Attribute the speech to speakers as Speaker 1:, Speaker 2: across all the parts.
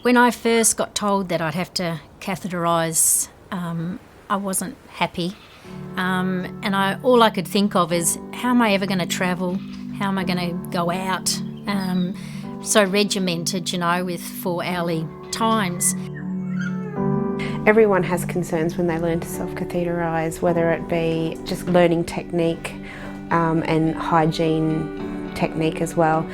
Speaker 1: When I first got told that I'd have to catheterise, I wasn't happy. And all I could think of is, how am I ever going to travel? How am I going to go out? So regimented, with 4-hourly times.
Speaker 2: Everyone has concerns when they learn to self-catheterise, whether it be just learning technique and hygiene technique as well,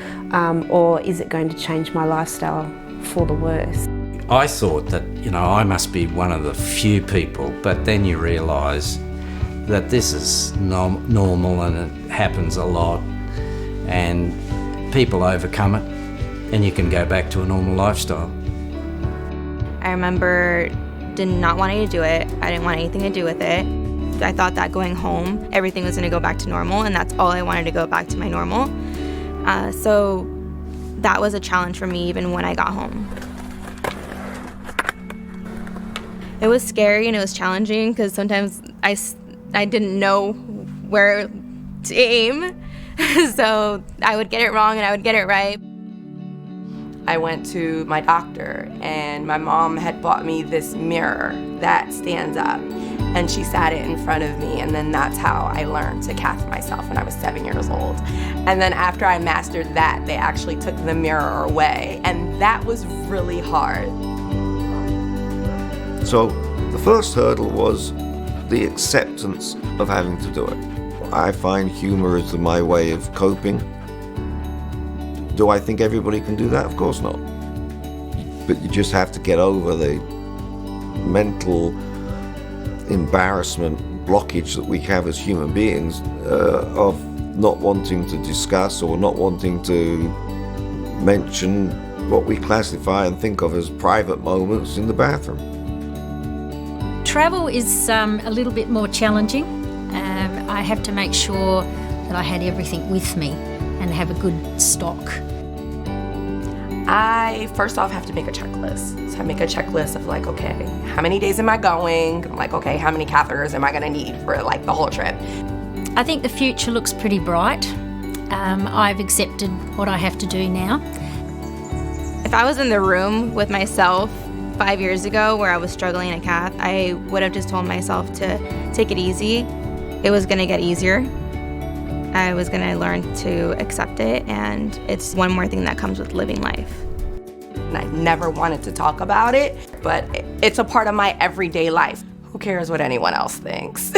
Speaker 2: or is it going to change my lifestyle for the worse?
Speaker 3: I thought that, I must be one of the few people, but then you realise that this is normal and it happens a lot, and people overcome it and you can go back to a normal lifestyle.
Speaker 4: I remember not wanting to do it. I didn't want anything to do with it. I thought that going home, everything was going to go back to normal, and that's all I wanted, to go back to my normal. So that was a challenge for me even when I got home. It was scary and it was challenging because sometimes I didn't know where to aim. So I would get it wrong and I would get it right.
Speaker 5: I went to my doctor and my mom had bought me this mirror that stands up, and she sat it in front of me, and then that's how I learned to cath myself when I was 7 years old. And then after I mastered that, they actually took the mirror away, and that was really hard.
Speaker 6: So the first hurdle was the acceptance of having to do it. I find humor is my way of coping. Do I think everybody can do that? Of course not. But you just have to get over the mental embarrassment blockage that we have as human beings of not wanting to discuss or not wanting to mention what we classify and think of as private moments in the bathroom.
Speaker 1: Travel is a little bit more challenging. I have to make sure that I had everything with me and have a good stock.
Speaker 5: I first off have to make a checklist. So I make a checklist of okay, how many days am I going? I'm okay, how many catheters am I gonna need for the whole trip?
Speaker 1: I think the future looks pretty bright. I've accepted what I have to do now.
Speaker 4: If I was in the room with myself 5 years ago where I was struggling in a cath, I would have just told myself to take it easy. It was gonna get easier. I was going to learn to accept it, and it's one more thing that comes with living life.
Speaker 5: And I never wanted to talk about it, but it's a part of my everyday life. Who cares what anyone else thinks?